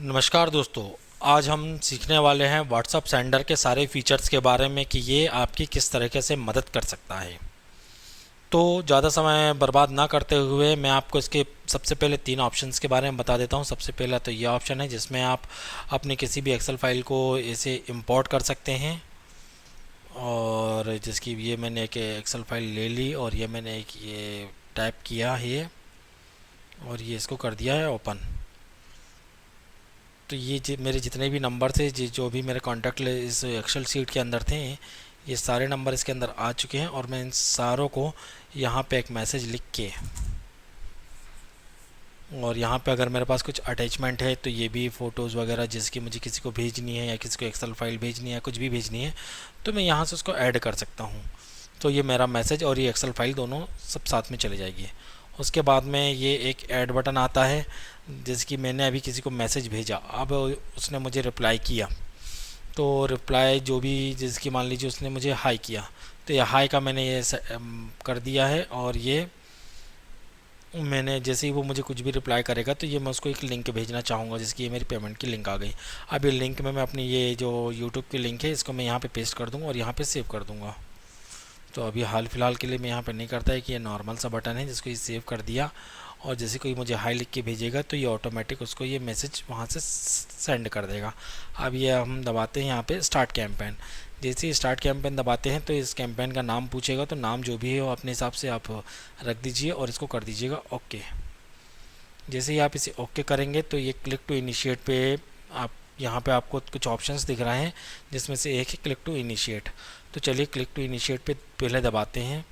नमस्कार दोस्तों। आज हम सीखने वाले हैं व्हाट्सअप सेंडर के सारे फीचर्स के बारे में कि ये आपकी किस तरीके से मदद कर सकता है। तो ज़्यादा समय बर्बाद ना करते हुए मैं आपको इसके सबसे पहले तीन ऑप्शंस के बारे में बता देता हूँ। सबसे पहला तो ये ऑप्शन है जिसमें आप अपनी किसी भी एक्सेल फाइल को ऐसे इंपोर्ट कर सकते हैं। और जिसकी ये मैंने एक एक्सेल फाइल ले ली और ये मैंने एक ये टाइप किया है और ये इसको कर दिया है ओपन। तो ये मेरे जितने भी नंबर थे जो भी मेरे कॉन्टैक्ट इस एक्सेल शीट के अंदर थे, ये सारे नंबर इसके अंदर आ चुके हैं और मैं इन सारों को यहाँ पे एक मैसेज लिख के, और यहाँ पे अगर मेरे पास कुछ अटैचमेंट है तो ये भी फ़ोटोज़ वगैरह जिसकी मुझे किसी को भेजनी है या किसी को एक्सेल फाइल भेजनी है, कुछ भी भेजनी है, तो मैं यहाँ से उसको ऐड कर सकता हूँ। तो ये मेरा मैसेज और ये एक्सेल फाइल दोनों सब साथ में चली जाएगी। उसके बाद में ये एक ऐड बटन आता है जिसकी मैंने अभी किसी को मैसेज भेजा, अब उसने मुझे रिप्लाई किया, तो रिप्लाई जो भी जिसकी मान लीजिए उसने मुझे हाई किया, तो ये हाई का मैंने ये कर दिया है। और ये मैंने जैसे ही वो मुझे कुछ भी रिप्लाई करेगा तो ये मैं उसको एक लिंक भेजना चाहूँगा जिसकी ये मेरी पेमेंट की लिंक आ गई। अब ये लिंक में मैं अपनी ये जो यूट्यूब की लिंक है इसको मैं यहाँ पे पेस्ट कर दूँगा और यहाँ पे सेव कर दूँगा। तो अभी हाल फिलहाल के लिए मैं यहाँ पे नहीं करता है कि ये नॉर्मल सा बटन है जिसको ये सेव कर दिया, और जैसे कोई मुझे हाई लिख के भेजेगा तो ये ऑटोमेटिक उसको ये मैसेज वहाँ से सेंड कर देगा। अब ये हम दबाते हैं यहाँ पे स्टार्ट कैंपेन। जैसे ही स्टार्ट कैंपेन दबाते हैं तो इस कैंपेन का नाम पूछेगा, तो नाम जो भी है वो अपने हिसाब से आप रख दीजिए और इसको कर दीजिएगा ओके। जैसे ही आप इसे ओके करेंगे तो ये क्लिक टू इनिशिएट पे आप यहाँ पे आपको कुछ ऑप्शंस दिख रहे हैं जिसमें से एक है क्लिक टू इनिशिएट। तो चलिए क्लिक टू इनिशिएट पे पहले दबाते हैं।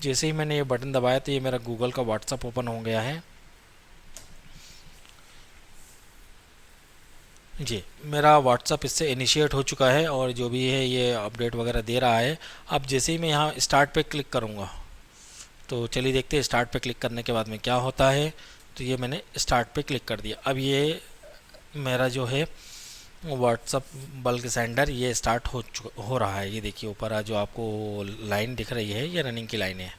जैसे ही मैंने ये बटन दबाया तो ये मेरा गूगल का व्हाट्सअप ओपन हो गया है। जी, मेरा व्हाट्सअप इससे इनिशिएट हो चुका है और जो भी है ये अपडेट वगैरह दे रहा है। अब जैसे ही मैं यहाँ स्टार्ट पे क्लिक करूँगा तो चलिए देखते हैं स्टार्ट पे क्लिक करने के बाद में क्या होता है। तो ये मैंने स्टार्ट पे क्लिक कर दिया। अब ये मेरा जो है व्हाट्सअप बल्क सेंडर ये स्टार्ट हो रहा है। ये देखिए ऊपर जो आपको लाइन दिख रही है ये रनिंग की लाइन है,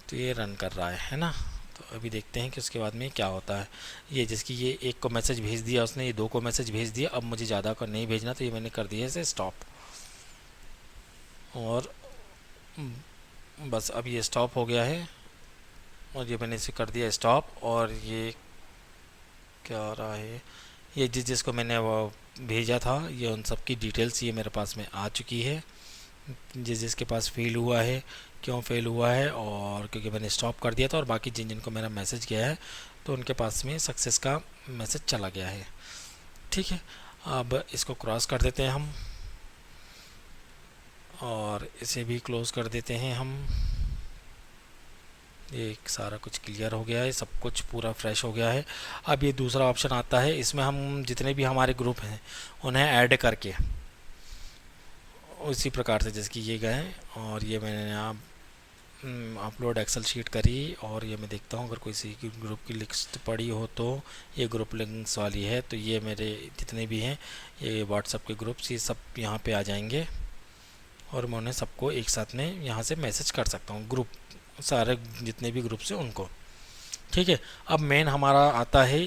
तो ये रन कर रहा है ना। तो अभी देखते हैं कि उसके बाद में क्या होता है। ये जिसकी ये एक को मैसेज भेज दिया उसने, ये दो को मैसेज भेज दिया। अब मुझे ज़्यादा को नहीं भेजना तो ये मैंने कर दिया इसे स्टॉप, और बस अब ये स्टॉप हो गया है और ये मैंने इसे कर दिया स्टॉप। और ये क्या हो रहा है, ये जिसको मैंने वो भेजा था ये उन सब की डिटेल्स ये मेरे पास में आ चुकी है, जिसके पास फेल हुआ है, क्यों फेल हुआ है, और क्योंकि मैंने स्टॉप कर दिया था, और बाकी जिनको मेरा मैसेज गया है तो उनके पास में सक्सेस का मैसेज चला गया है। ठीक है, अब इसको क्रॉस कर देते हैं हम और इसे भी क्लोज़ कर देते हैं हम। ये सारा कुछ क्लियर हो गया है, सब कुछ पूरा फ्रेश हो गया है। अब ये दूसरा ऑप्शन आता है, इसमें हम जितने भी हमारे ग्रुप हैं उन्हें ऐड करके उसी प्रकार से जैसे कि ये गए, और ये मैंने यहाँ अपलोड एक्सेल शीट करी और ये मैं देखता हूँ अगर कोई सी ग्रुप की लिस्ट पड़ी हो तो ये ग्रुप लिंक्स वाली है। तो ये मेरे जितने भी हैं ये व्हाट्सअप के ग्रुप्स ये सब यहाँ पे आ जाएंगे और मैं उन्हें सबको एक साथ में यहाँ से मैसेज कर सकता हूँ, ग्रुप सारे जितने भी ग्रुप्स हैं उनको। ठीक है, अब मेन हमारा आता है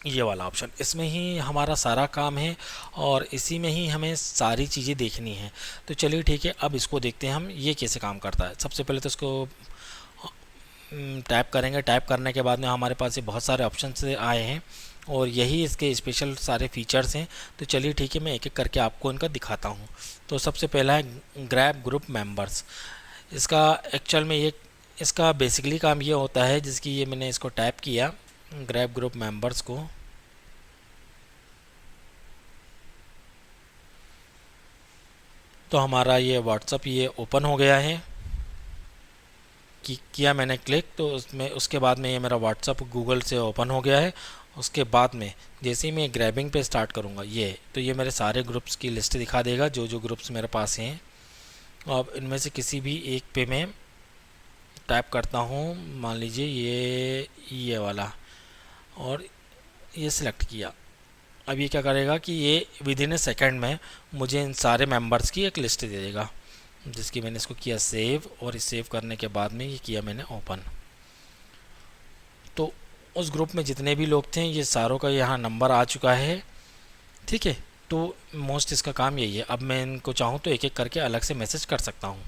ये वाला ऑप्शन, इसमें ही हमारा सारा काम है और इसी में ही हमें सारी चीज़ें देखनी है। तो चलिए ठीक है, अब इसको देखते हैं हम ये कैसे काम करता है। सबसे पहले तो इसको टैप करेंगे। टैप करने के बाद में हमारे पास ये बहुत सारे ऑप्शन आए हैं और यही इसके स्पेशल सारे फीचर्स हैं। तो चलिए ठीक है, मैं एक एक करके आपको इनका दिखाता हूँ। तो सबसे पहला है ग्रैब ग्रुप मेंबर्स। इसका एक्चुअल में ये इसका बेसिकली काम ये होता है जिसकी ये मैंने इसको टैप किया ग्रैब ग्रुप मेंबर्स को, तो हमारा ये व्हाट्सअप ये ओपन हो गया है। किया मैंने क्लिक तो उसमें उसके बाद में ये मेरा व्हाट्सअप गूगल से ओपन हो गया है। उसके बाद में जैसे ही मैं ग्रैबिंग पे स्टार्ट करूँगा ये तो ये मेरे सारे ग्रुप्स की लिस्ट दिखा देगा जो जो ग्रुप्स मेरे पास हैं। अब इनमें से किसी भी एक पे मैं टैप करता हूँ, मान लीजिए ये वाला, और ये सिलेक्ट किया। अब ये क्या करेगा कि ये विद इन ए सेकेंड में मुझे इन सारे मेंबर्स की एक लिस्ट दे देगा, जिसकी मैंने इसको किया सेव, और इस सेव करने के बाद में ये किया मैंने ओपन। तो उस ग्रुप में जितने भी लोग थे ये सारों का यहाँ नंबर आ चुका है, ठीक है। तो मोस्ट इसका काम यही है। अब मैं इनको चाहूँ तो एक एक करके अलग से मैसेज कर सकता हूँ।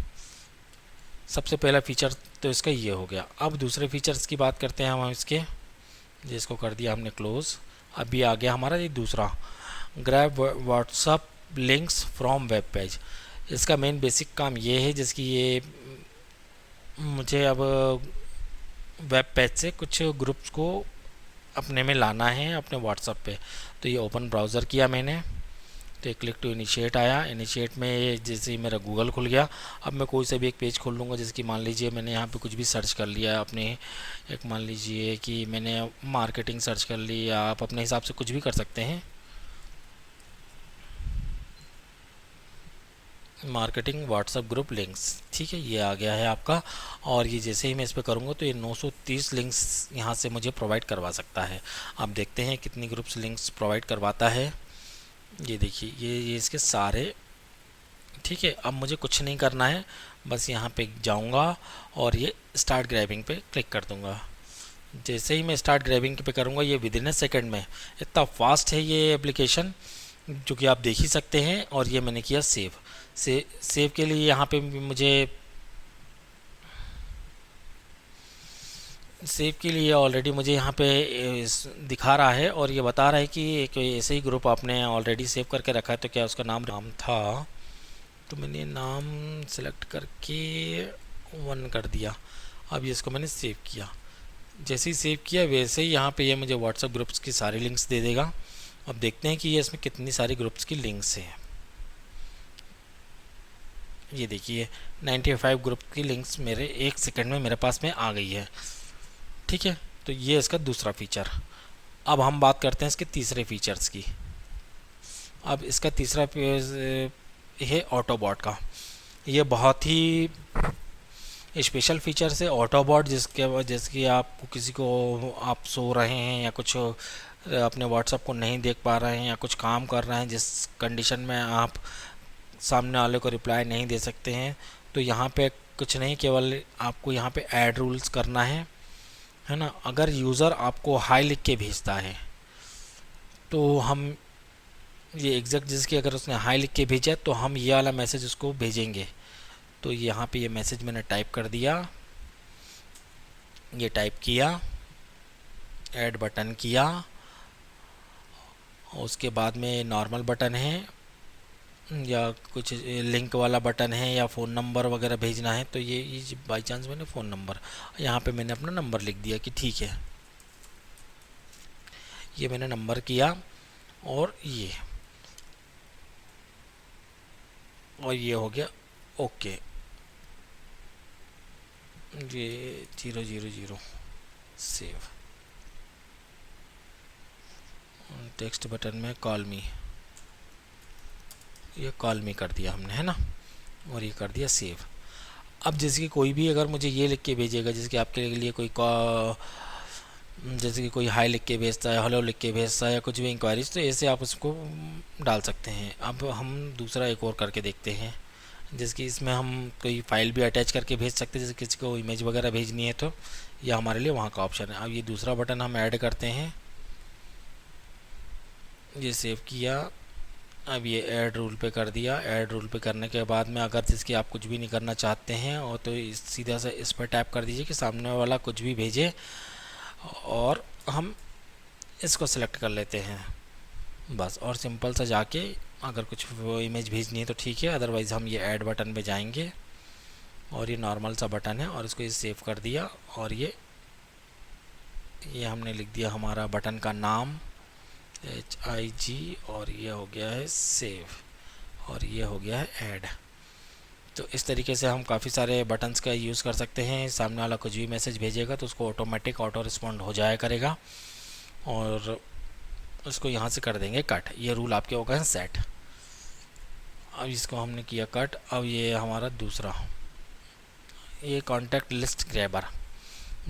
सबसे पहला फीचर तो इसका ये हो गया। अब दूसरे फीचर्स की बात करते हैं हम इसके, जिसको कर दिया हमने क्लोज। अभी आ गया हमारा ये दूसरा, grab WhatsApp links from web page. इसका मेन बेसिक काम ये है जिसकी ये मुझे अब वेब पेज से कुछ ग्रुप्स को अपने में लाना है अपने व्हाट्सअप पे। तो ये ओपन ब्राउज़र किया मैंने, तो एक क्लिक टू इनिशिएट आया। इनिशिएट में ये जैसे ही मेरा गूगल खुल गया। अब मैं कोई सा भी एक पेज खोल लूँगा, जैसे कि मान लीजिए मैंने यहाँ पे कुछ भी सर्च कर लिया अपने, एक मान लीजिए कि मैंने मार्केटिंग सर्च कर ली, या आप अपने हिसाब से कुछ भी कर सकते हैं। मार्केटिंग व्हाट्सअप ग्रुप लिंक्स, ठीक है, ये आ गया है आपका। और ये जैसे ही मैं इस पर करूँगा तो ये 930 लिंक्स यहाँ से मुझे प्रोवाइड करवा सकता है। आप देखते हैं कितनी ग्रुप्स लिंक्स प्रोवाइड करवाता है। ये देखिए ये इसके सारे, ठीक है। अब मुझे कुछ नहीं करना है, बस यहाँ पे जाऊँगा और ये स्टार्ट ग्रैबिंग पे क्लिक कर दूँगा। जैसे ही मैं स्टार्ट ग्रैबिंग पे करूँगा ये विद इन ए सेकेंड में, इतना फास्ट है ये एप्लीकेशन, जो कि आप देख ही सकते हैं। और ये मैंने किया सेव। सेव के लिए यहाँ पे मुझे सेव के लिए ऑलरेडी मुझे यहाँ पे दिखा रहा है और ये बता रहा है कि एक ऐसे ही ग्रुप आपने ऑलरेडी सेव करके रखा है। तो क्या उसका नाम था, तो मैंने नाम सेलेक्ट करके 1 कर दिया। अब ये इसको मैंने सेव किया। जैसे ही सेव किया वैसे ही यहाँ पे ये मुझे व्हाट्सएप ग्रुप्स की सारी लिंक्स दे देगा। अब देखते हैं कि ये इसमें कितनी सारी ग्रुप्स की लिंक्स हैं। ये देखिए 95 ग्रुप की लिंक्स मेरे 1 सेकंड में मेरे पास में आ गई है, ठीक है। तो ये इसका दूसरा फीचर। अब हम बात करते हैं इसके तीसरे फीचर्स की। अब इसका तीसरा है ऑटोबॉट का। ये बहुत ही स्पेशल फीचर है ऑटोबॉट, जिसकी आपको किसी को आप सो रहे हैं या कुछ अपने व्हाट्सएप को नहीं देख पा रहे हैं या कुछ काम कर रहे हैं जिस कंडीशन में आप सामने वाले को रिप्लाई नहीं दे सकते हैं, तो यहाँ पे कुछ नहीं, केवल आपको यहाँ पे ऐड रूल्स करना है ना। अगर यूज़र आपको हाई लिख के भेजता है तो हम ये एग्जैक्ट जिसकी अगर उसने हाई लिख के भेजा तो हम ये वाला मैसेज उसको भेजेंगे। तो यहाँ पे ये मैसेज मैंने टाइप कर दिया, ये टाइप किया, ऐड बटन किया, उसके बाद में नॉर्मल बटन है या कुछ लिंक वाला बटन है या फ़ोन नंबर वगैरह भेजना है। तो ये बाई चांस मैंने फ़ोन नंबर, यहाँ पे मैंने अपना नंबर लिख दिया कि ठीक है, ये मैंने नंबर किया। और ये हो गया ओके। ये 000 सेव। टेक्स्ट बटन में कॉल मी, ये कॉल मी कर दिया हमने, है ना, और ये कर दिया सेव। अब जैसे कि कोई भी अगर मुझे ये लिख के भेजेगा, जैसे कि आपके लिए कोई जैसे कि कोई हाई लिख के भेजता है, हेलो लिख के भेजता है या कुछ भी इंक्वायरीज, तो ऐसे आप उसको डाल सकते हैं। अब हम दूसरा एक और करके देखते हैं, जैसे कि इसमें हम कोई फाइल भी अटैच करके भेज सकते हैं, जैसे किसी को इमेज वगैरह भेजनी है तो यह हमारे लिए वहाँ का ऑप्शन है। अब ये दूसरा बटन हम ऐड करते हैं, ये सेव किया। अब ये ऐड रूल पे कर दिया। ऐड रूल पे करने के बाद में अगर जिसकी आप कुछ भी नहीं करना चाहते हैं और तो सीधा से इस पर टैप कर दीजिए कि सामने वाला कुछ भी भेजे, और हम इसको सेलेक्ट कर लेते हैं बस। और सिंपल सा जाके अगर कुछ वो इमेज भेजनी है तो ठीक है, अदरवाइज़ हम ये ऐड बटन पे जाएंगे और ये नॉर्मल सा बटन है और इसको ये सेव कर दिया। और ये हमने लिख दिया हमारा बटन का नाम HIG, और ये हो गया है सेव, और ये हो गया है ऐड। तो इस तरीके से हम काफ़ी सारे बटन्स का यूज़ कर सकते हैं। सामने वाला कुछ भी मैसेज भेजेगा तो उसको ऑटोमेटिक ऑटो रिस्पॉन्ड हो जाया करेगा और उसको यहाँ से कर देंगे कट। ये रूल आपके हो गए हैं सेट। अब इसको हमने किया कट। अब ये हमारा दूसरा, ये कॉन्टैक्ट लिस्ट ग्रैबर,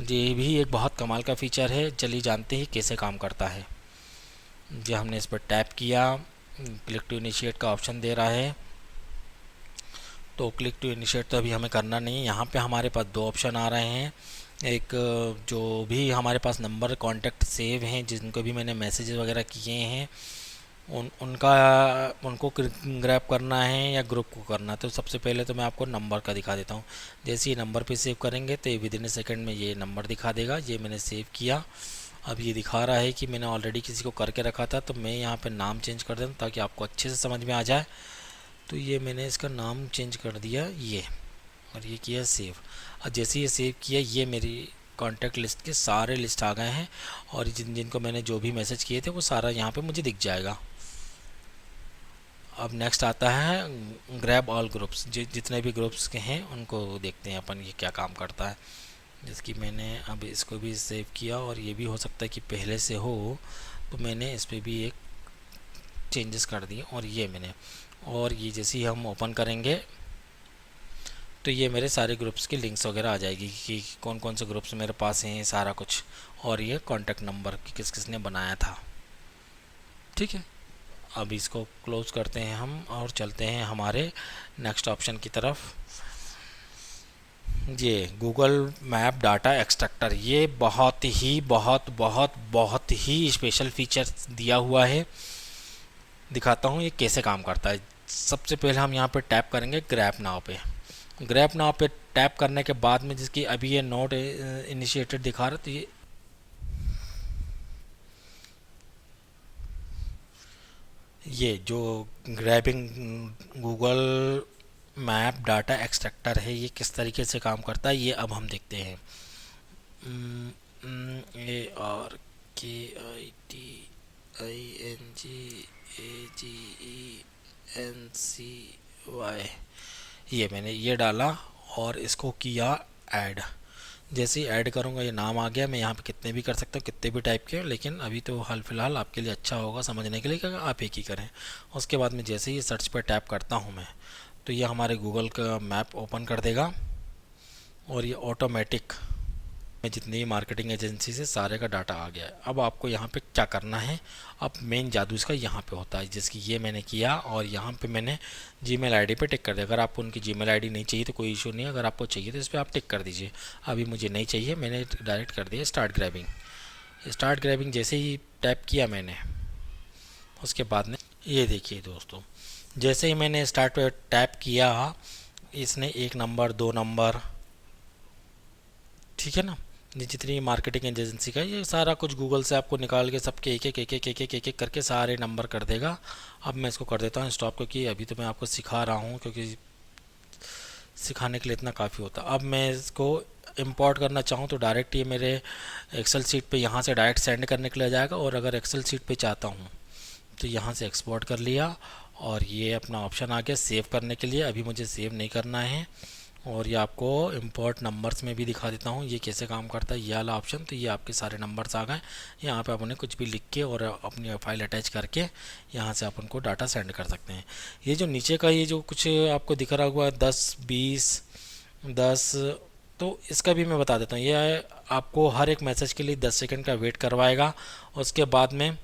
ये भी एक बहुत कमाल का फ़ीचर है। चलिए जानते हैं कैसे काम करता है। जो हमने इस पर टैप किया, क्लिक टू इनिशिएट का ऑप्शन दे रहा है, तो क्लिक टू इनिशिएट तो अभी हमें करना नहीं है। यहाँ पे हमारे पास 2 ऑप्शन आ रहे हैं, एक जो भी हमारे पास नंबर कांटेक्ट सेव हैं, जिनको भी मैंने मैसेजेस वगैरह किए हैं, उनको ग्रैब करना है या ग्रुप को करना है। तो सबसे पहले तो मैं आपको नंबर का दिखा देता हूँ। जैसे ही नंबर पे सेव करेंगे तो विद इन ए सेकेंड में ये नंबर दिखा देगा। ये मैंने सेव किया। अब ये दिखा रहा है कि मैंने ऑलरेडी किसी को करके रखा था, तो मैं यहाँ पे नाम चेंज कर दूँ ताकि आपको अच्छे से समझ में आ जाए। तो ये मैंने इसका नाम चेंज कर दिया ये, और ये किया सेव। और जैसे ये सेव किया, ये मेरी कॉन्टैक्ट लिस्ट के सारे लिस्ट आ गए हैं, और जिनको मैंने जो भी मैसेज किए थे वो सारा यहाँ पे मुझे दिख जाएगा। अब नेक्स्ट आता है ग्रैब ऑल ग्रुप्स। जितने भी ग्रुप्स के हैं उनको देखते हैं अपन ये क्या काम करता है। जिसकी मैंने अब इसको भी सेव किया, और ये भी हो सकता है कि पहले से हो, तो मैंने इस पर भी एक चेंजेस कर दिए। और ये मैंने, और ये जैसे ही हम ओपन करेंगे तो ये मेरे सारे ग्रुप्स की लिंक्स वगैरह आ जाएगी कि कौन कौन से ग्रुप्स मेरे पास हैं, सारा कुछ, और ये कॉन्टैक्ट नंबर कि किस किस ने बनाया था। ठीक है, अब इसको क्लोज करते हैं हम और चलते हैं हमारे नेक्स्ट ऑप्शन की तरफ। ये गूगल मैप डाटा एक्सट्रैक्टर, ये बहुत ही स्पेशल फीचर दिया हुआ है। दिखाता हूँ ये कैसे काम करता है। सबसे पहले हम यहाँ पे टैप करेंगे ग्रैब नाउ पे। ग्रैब नाउ पे टैप करने के बाद में, जिसकी अभी ये नोट इनिशिएटेड दिखा रहा है, तो ये जो grabbing Google map data extractor है, ये किस तरीके से काम करता है ये अब हम देखते हैं। ARKITINGAGENCY, ये मैंने ये डाला और इसको किया ऐड। जैसे ही ऐड करूँगा ये नाम आ गया। मैं यहाँ पे कितने भी कर सकता हूँ, कितने भी टाइप के, लेकिन अभी तो हाल फिलहाल आपके लिए अच्छा होगा समझने के लिए कि आप एक ही करें। उसके बाद में जैसे ही सर्च पर टैप करता हूँ मैं, तो ये हमारे गूगल का मैप ओपन कर देगा, और ये ऑटोमेटिक में जितनी भी मार्केटिंग एजेंसी से सारे का डाटा आ गया है। अब आपको यहाँ पे क्या करना है, अब मेन जादू इसका यहाँ पे होता है, जिसकी ये मैंने किया, और यहाँ पे मैंने जीमेल आईडी पे टिक कर दिया। अगर आपको उनकी जीमेल आईडी नहीं चाहिए तो कोई इशू नहीं है, अगर आपको चाहिए तो इस पर आप टिक कर दीजिए। अभी मुझे नहीं चाहिए, मैंने डायरेक्ट कर दिया स्टार्ट ग्रैबिंग। स्टार्ट ग्रैबिंग जैसे ही टैप किया मैंने, उसके बाद में ये देखिए दोस्तों, जैसे ही मैंने स्टार्ट पे टैप किया, इसने 1 नंबर 2 नंबर, ठीक है ना, ये जितनी मार्केटिंग एजेंसी का ये सारा कुछ गूगल से आपको निकाल के सबके एक एक करके सारे नंबर कर देगा। अब मैं इसको कर देता हूँ स्टॉप, क्योंकि अभी तो मैं आपको सिखा रहा हूँ, क्योंकि सिखाने के लिए इतना काफ़ी होता। अब मैं इसको इंपोर्ट करना चाहूँ तो डायरेक्ट ये मेरे एक्सेल सीट पे यहाँ से डायरेक्ट सेंड करने के लिए जाएगा, और अगर एक्सेल सीट पे चाहता हूँ तो यहाँ से एक्सपोर्ट कर लिया, और ये अपना ऑप्शन आ गया सेव करने के लिए। अभी मुझे सेव नहीं करना है। और ये आपको इंपोर्ट नंबर्स में भी दिखा देता हूँ ये कैसे काम करता है, ये वाला ऑप्शन। तो ये आपके सारे नंबर्स आ गए। यहाँ पे आप उन्हें कुछ भी लिख के और अपनी फाइल अटैच करके यहाँ से आप उनको डाटा सेंड कर सकते हैं। ये जो नीचे का ये जो कुछ आपको दिख रहा हुआ 10 20 10, तो इसका भी मैं बता देता हूँ। ये आपको हर एक मैसेज के लिए 10 सेकंड का वेट करवाएगा, उसके बाद में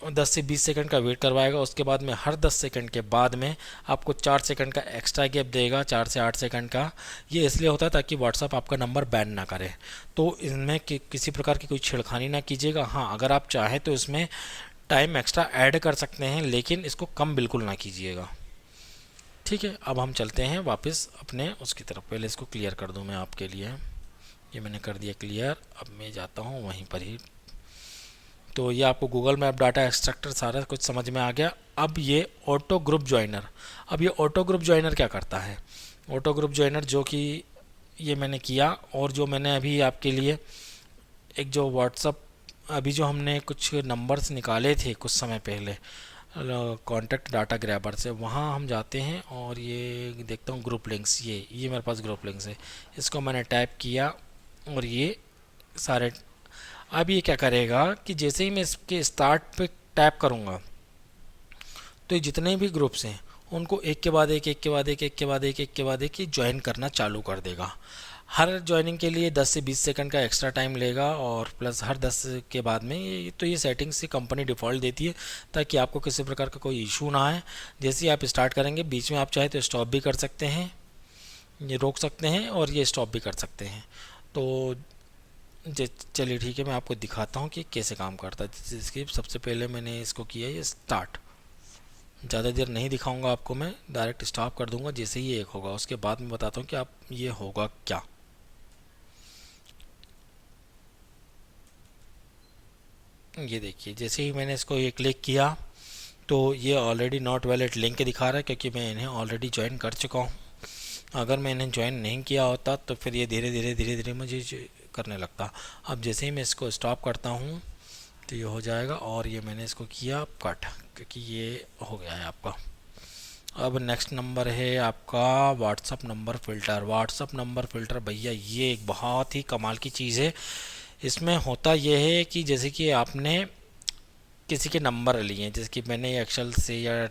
10 से 20 सेकंड का वेट करवाएगा, उसके बाद में हर 10 सेकंड के बाद में आपको 4 सेकंड का एक्स्ट्रा गैप देगा, 4 से 8 सेकंड का। ये इसलिए होता है ताकि व्हाट्सअप आपका नंबर बैन ना करे। तो इनमें किसी प्रकार की कोई छेड़खानी ना कीजिएगा। हाँ, अगर आप चाहें तो इसमें टाइम एक्स्ट्रा ऐड कर सकते हैं, लेकिन इसको कम बिल्कुल ना कीजिएगा। ठीक है, अब हम चलते हैं वापस अपने उसकी तरफ। पहले इसको क्लियर कर दूँ मैं आपके लिए। ये मैंने कर दिया क्लियर। अब मैं जाता हूँ वहीं पर ही। तो ये आपको गूगल मैप डाटा एक्सट्रैक्टर सारा कुछ समझ में आ गया। अब ये ऑटो ग्रुप ज्वाइनर। अब ये ऑटो ग्रुप ज्वाइनर क्या करता है? ऑटो ग्रुप ज्वाइनर जो कि ये मैंने किया, और जो मैंने अभी आपके लिए एक जो व्हाट्सअप अभी जो हमने कुछ नंबर्स निकाले थे कुछ समय पहले कॉन्टैक्ट डाटा ग्रैबर से, वहाँ हम जाते हैं और ये देखता हूँ ग्रुप लिंक्स। ये मेरे पास ग्रुप लिंक्स है। इसको मैंने टाइप किया और ये सारे। अब ये क्या करेगा कि जैसे ही मैं इसके स्टार्ट पे टैप करूँगा तो ये जितने भी ग्रुप्स हैं उनको एक के बाद एक, एक के बाद एक, एक के बाद एक, एक के बाद एक ज्वाइन करना चालू कर देगा। हर ज्वाइनिंग के लिए 10 से 20 सेकंड का एक्स्ट्रा टाइम लेगा, और प्लस हर 10 के बाद में ये सेटिंग्स से कंपनी डिफ़ॉल्ट देती है ताकि आपको किसी प्रकार का कोई इशू ना आए। जैसे ही आप स्टार्ट करेंगे बीच में आप चाहे तो स्टॉप भी कर सकते हैं, ये रोक सकते हैं और ये स्टॉप भी कर सकते हैं। तो चलिए ठीक है, मैं आपको दिखाता हूँ कि कैसे काम करता है। जिसकी सबसे पहले मैंने इसको किया ये स्टार्ट। ज़्यादा देर नहीं दिखाऊंगा आपको, मैं डायरेक्ट स्टॉप कर दूंगा जैसे ही एक होगा। उसके बाद मैं बताता हूँ कि आप ये होगा क्या। ये देखिए, जैसे ही मैंने इसको ये क्लिक किया तो ये ऑलरेडी नॉट वैलिड लिंक दिखा रहा है, क्योंकि मैं इन्हें ऑलरेडी ज्वाइन कर चुका हूँ। अगर मैं इन्हें ज्वाइन नहीं किया होता तो फिर ये धीरे धीरे मुझे करने लगता। अब जैसे ही मैं इसको स्टॉप करता हूँ तो ये हो जाएगा, और ये मैंने इसको किया कट, क्योंकि ये हो गया है आपका। अब नेक्स्ट नंबर है आपका WhatsApp number filter. WhatsApp number filter भैया ये एक बहुत ही कमाल की चीज़ है। इसमें होता यह है कि जैसे कि आपने किसी के नंबर लिए हैं, जैसे कि मैंने एक्सेल से या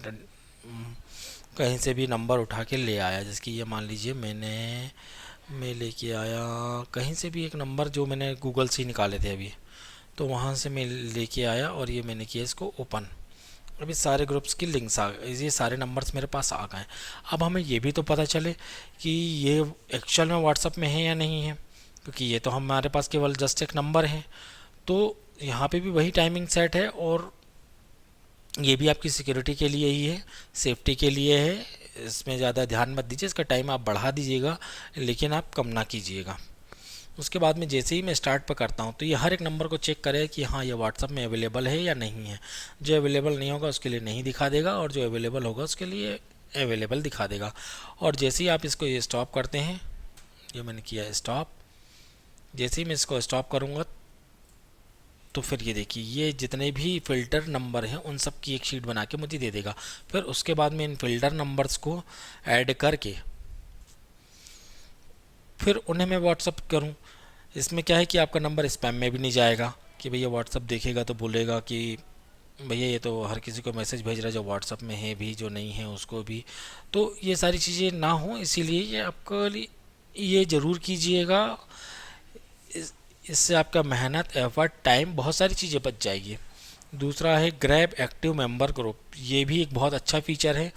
कहीं से भी नंबर उठा के ले आया, जैसे कि ये मान लीजिए मैं लेके आया कहीं से भी एक नंबर जो मैंने गूगल से ही निकाले थे अभी, तो वहाँ से मैं लेके आया और ये मैंने किया इसको ओपन। अभी सारे ग्रुप्स की लिंक्स आ गए, ये सारे नंबर्स मेरे पास आ गए। अब हमें ये भी तो पता चले कि ये एक्चुअल में व्हाट्सअप में है या नहीं है, क्योंकि ये तो हमारे पास केवल जस्ट एक नंबर है। तो यहाँ पे भी वही टाइमिंग सेट है, और ये भी आपकी सिक्योरिटी के लिए ही है, सेफ्टी के लिए है। इसमें ज़्यादा ध्यान मत दीजिए, इसका टाइम आप बढ़ा दीजिएगा लेकिन आप कम ना कीजिएगा। उसके बाद में जैसे ही मैं स्टार्ट पर करता हूँ तो ये हर एक नंबर को चेक करे कि हाँ ये व्हाट्सअप में अवेलेबल है या नहीं है। जो अवेलेबल नहीं होगा उसके लिए नहीं दिखा देगा, और जो अवेलेबल होगा उसके लिए अवेलेबल दिखा देगा। और जैसे ही आप इसको ये स्टॉप करते हैं, ये मैंने किया स्टॉप, जैसे ही मैं इसको स्टॉप करूँगा तो फिर ये देखिए ये जितने भी फ़िल्टर नंबर हैं उन सब की एक शीट बना के मुझे दे देगा। फिर उसके बाद मैं इन फ़िल्टर नंबर्स को ऐड करके फिर उन्हें मैं व्हाट्सअप करूं। इसमें क्या है कि आपका नंबर स्पैम में भी नहीं जाएगा, कि भैया व्हाट्सअप देखेगा तो बोलेगा कि भैया ये तो हर किसी को मैसेज भेज रहा है जो व्हाट्सअप में है भी, जो नहीं है उसको भी। तो ये सारी चीज़ें ना हो, इसीलिए ये आपके लिए ये ज़रूर कीजिएगा। इससे आपका मेहनत, एफर्ट, टाइम, बहुत सारी चीज़ें बच जाएगी। दूसरा है ग्रैब एक्टिव मेंबर ग्रुप। ये भी एक बहुत अच्छा फीचर है।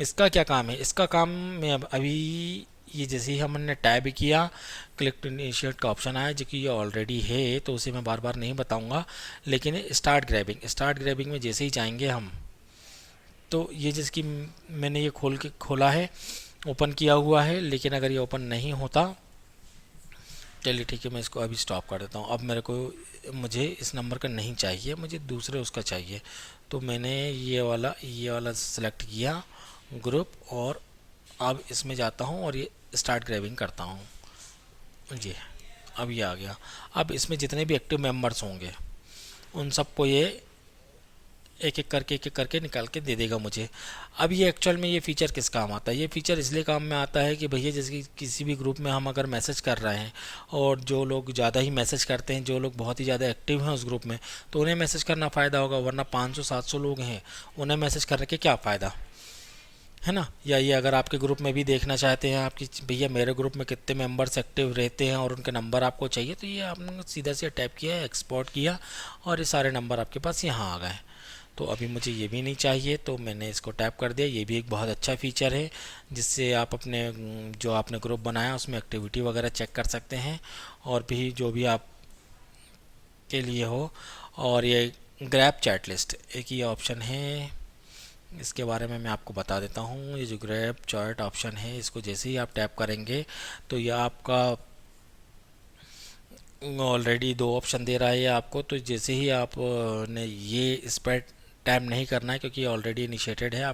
इसका क्या काम है? इसका काम मैं अभी ये जैसे ही हमने टैब किया, क्लिक टू इनिशिएट का ऑप्शन आया, जो कि ये ऑलरेडी है तो उसे मैं बार बार नहीं बताऊंगा। लेकिन स्टार्ट ग्रैबिंग में जैसे ही जाएंगे हम, तो ये जिसकी मैंने ये खोला है, ओपन किया हुआ है, लेकिन अगर ये ओपन नहीं होता, चलिए ठीक है मैं इसको अभी स्टॉप कर देता हूँ। अब मुझे इस नंबर का नहीं चाहिए, मुझे दूसरे उसका चाहिए। तो मैंने ये वाला सेलेक्ट किया ग्रुप, और अब इसमें जाता हूँ और ये स्टार्ट ग्रैबिंग करता हूँ। जी, अब ये आ गया। अब इसमें जितने भी एक्टिव मेंबर्स होंगे उन सबको ये एक एक करके निकाल के दे देगा मुझे। अब ये एक्चुअल में ये फ़ीचर किस काम आता है? ये फ़ीचर इसलिए काम में आता है कि भैया जैसे कि किसी भी ग्रुप में हम अगर मैसेज कर रहे हैं, और जो लोग ज़्यादा ही मैसेज करते हैं, जो लोग बहुत ही ज़्यादा एक्टिव हैं उस ग्रुप में, तो उन्हें मैसेज करना फ़ायदा होगा। वरना 500-700 लोग हैं, उन्हें मैसेज करने के क्या फ़ायदा है ना। या ये अगर आपके ग्रुप में भी देखना चाहते हैं आपकी भैया मेरे ग्रुप में कितने मेंबर्स एक्टिव रहते हैं और उनके नंबर आपको चाहिए, तो ये आपने सीधा सीधा टैप किया, एक्सपोर्ट किया, और ये सारे नंबर आपके पास यहाँ आ गए। तो अभी मुझे ये भी नहीं चाहिए, तो मैंने इसको टैप कर दिया। ये भी एक बहुत अच्छा फीचर है, जिससे आप अपने जो आपने ग्रुप बनाया उसमें एक्टिविटी वगैरह चेक कर सकते हैं, और भी जो भी आप के लिए हो। और ये ग्रैब चैट लिस्ट एक ये ऑप्शन है, इसके बारे में मैं आपको बता देता हूँ। ये जो ग्रैब चैट ऑप्शन है, इसको जैसे ही आप टैप करेंगे तो ये आपका ऑलरेडी दो ऑप्शन दे रहा है ये आपको। तो जैसे ही आप ने ये इस पर टैप नहीं करना है, क्योंकि ऑलरेडी इनिशिएटेड है,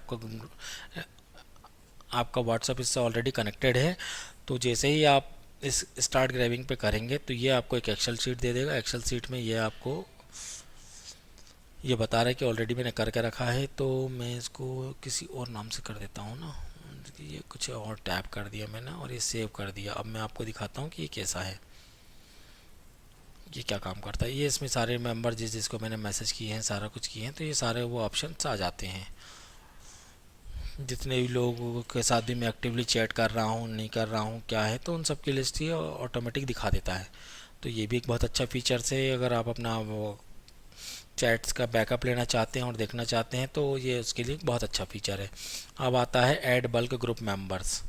आपका व्हाट्सअप इससे ऑलरेडी कनेक्टेड है। तो जैसे ही आप इस स्टार्ट ग्रैबिंग पे करेंगे तो ये आपको एक एक्सेल शीट दे देगा। एक्सेल शीट में ये आपको ये बता रहा है कि ऑलरेडी मैंने करके रखा है, तो मैं इसको किसी और नाम से कर देता हूँ ना। ये कुछ और टैप कर दिया मैंने और ये सेव कर दिया। अब मैं आपको दिखाता हूँ कि ये कैसा है, ये क्या काम करता है। ये इसमें सारे मेंबर जिसको मैंने मैसेज किए हैं, सारा कुछ किए हैं, तो ये सारे वो ऑप्शंस आ जाते हैं। जितने भी लोगों के साथ भी मैं एक्टिवली चैट कर रहा हूँ, नहीं कर रहा हूँ, क्या है, तो उन सब की लिस्ट ही ऑटोमेटिक दिखा देता है। तो ये भी एक बहुत अच्छा फीचर है। अगर आप अपना वो चैट्स का बैकअप लेना चाहते हैं और देखना चाहते हैं, तो ये उसके लिए बहुत अच्छा फीचर है। अब आता है add bulk group members.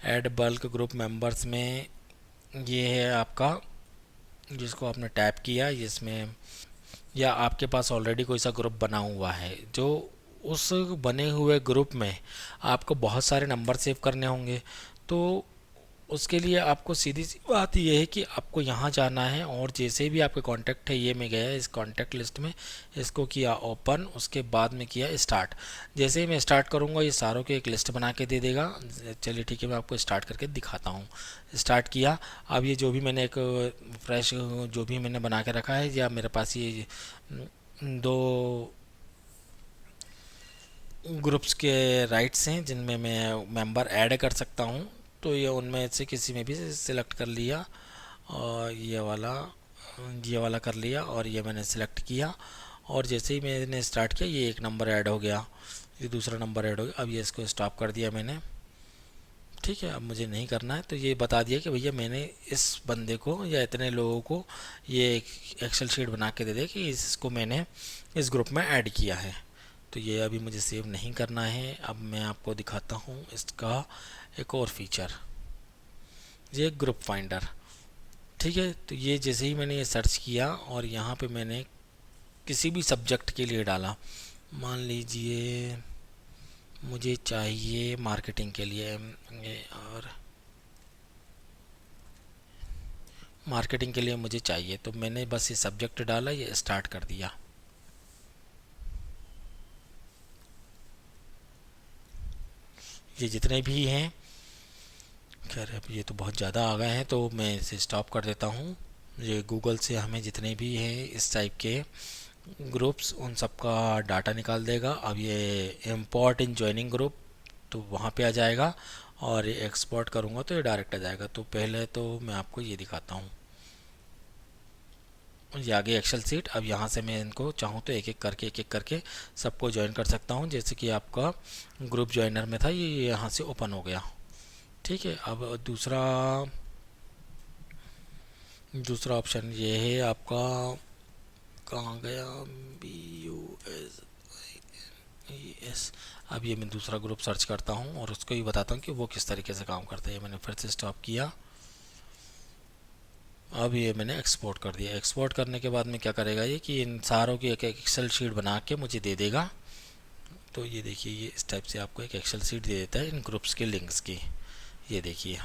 Add bulk group members में ये है आपका जिसको आपने टैप किया जिसमें, या आपके पास ऑलरेडी कोई सा ग्रुप बना हुआ है, जो उस बने हुए ग्रुप में आपको बहुत सारे नंबर सेव करने होंगे, तो उसके लिए आपको सीधी सी बात यह है कि आपको यहाँ जाना है और जैसे भी आपके कांटेक्ट है, ये मैं गया इस कांटेक्ट लिस्ट में, इसको किया ओपन, उसके बाद में किया स्टार्ट। जैसे ही मैं स्टार्ट करूँगा ये सारों की एक लिस्ट बना के दे देगा। चलिए ठीक है, मैं आपको स्टार्ट करके दिखाता हूँ। स्टार्ट किया। अब ये जो भी मैंने एक फ्रेश जो भी मैंने बना के रखा है, या मेरे पास ये दो ग्रुप्स के राइट्स हैं जिनमें मैं मेंबर ऐड कर सकता हूँ, तो ये उनमें से किसी में भी सिलेक्ट कर लिया, और ये वाला कर लिया, और ये मैंने सिलेक्ट किया। और जैसे ही मैंने स्टार्ट किया ये एक नंबर ऐड हो गया, ये दूसरा नंबर ऐड हो गया। अब ये इसको स्टॉप कर दिया मैंने। ठीक है, अब मुझे नहीं करना है, तो ये बता दिया कि भैया मैंने इस बंदे को या इतने लोगों को ये एक एक्सेल शीट बना के दे दे कि इसको मैंने इस ग्रुप में ऐड किया है। तो ये अभी मुझे सेव नहीं करना है। अब मैं आपको दिखाता हूँ इसका एक और फीचर, ये ग्रुप फाइंडर। ठीक है, तो ये जैसे ही मैंने ये सर्च किया और यहाँ पे मैंने किसी भी सब्जेक्ट के लिए डाला, मान लीजिए मुझे चाहिए मार्केटिंग के लिए, और मार्केटिंग के लिए मुझे चाहिए, तो मैंने बस ये सब्जेक्ट डाला, ये स्टार्ट कर दिया। ये जितने भी हैं, खैर अब ये तो बहुत ज़्यादा आ गए हैं, तो मैं इसे स्टॉप कर देता हूँ। ये गूगल से हमें जितने भी हैं इस टाइप के ग्रुप्स, उन सब का डाटा निकाल देगा। अब ये इंपोर्ट इन जॉइनिंग ग्रुप, तो वहाँ पे आ जाएगा, और ये एक्सपोर्ट करूँगा तो ये डायरेक्ट आ जाएगा। तो पहले तो मैं आपको ये दिखाता हूँ, ये आगे एक्सेल सीट। अब यहाँ से मैं इनको चाहूँ तो एक एक करके सबको ज्वाइन कर सकता हूँ। जैसे कि आपका ग्रुप ज्वाइनर में था, ये यहाँ से ओपन हो गया। ठीक है, अब दूसरा ऑप्शन ये है आपका, कहाँ गया, BUSINES। अब ये मैं दूसरा ग्रुप सर्च करता हूँ और उसको ही बताता हूँ कि वो किस तरीके से काम करता है। मैंने फिर से स्टॉप किया। अब ये मैंने एक्सपोर्ट कर दिया। एक्सपोर्ट करने के बाद में क्या करेगा ये कि इन सारों की एक एक्सेल शीट बना के मुझे दे देगा। तो ये देखिए, ये इस टाइप से आपको एक एक्सेल शीट दे देता है इन ग्रुप्स के लिंक्स की। ये देखिए,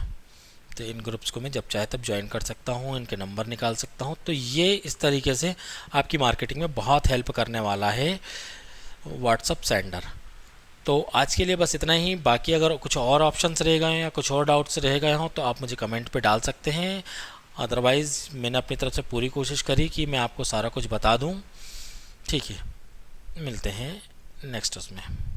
तो इन ग्रुप्स को मैं जब चाहे तब ज्वाइन कर सकता हूँ, इनके नंबर निकाल सकता हूँ। तो ये इस तरीके से आपकी मार्केटिंग में बहुत हेल्प करने वाला है व्हाट्सअप सेंडर। तो आज के लिए बस इतना ही। बाकी अगर कुछ और ऑप्शंस रह गए या कुछ और डाउट्स रह गए हों तो आप मुझे कमेंट पे डाल सकते हैं। अदरवाइज़ मैंने अपनी तरफ से पूरी कोशिश करी कि मैं आपको सारा कुछ बता दूं। ठीक है, मिलते हैं नेक्स्ट उसमें।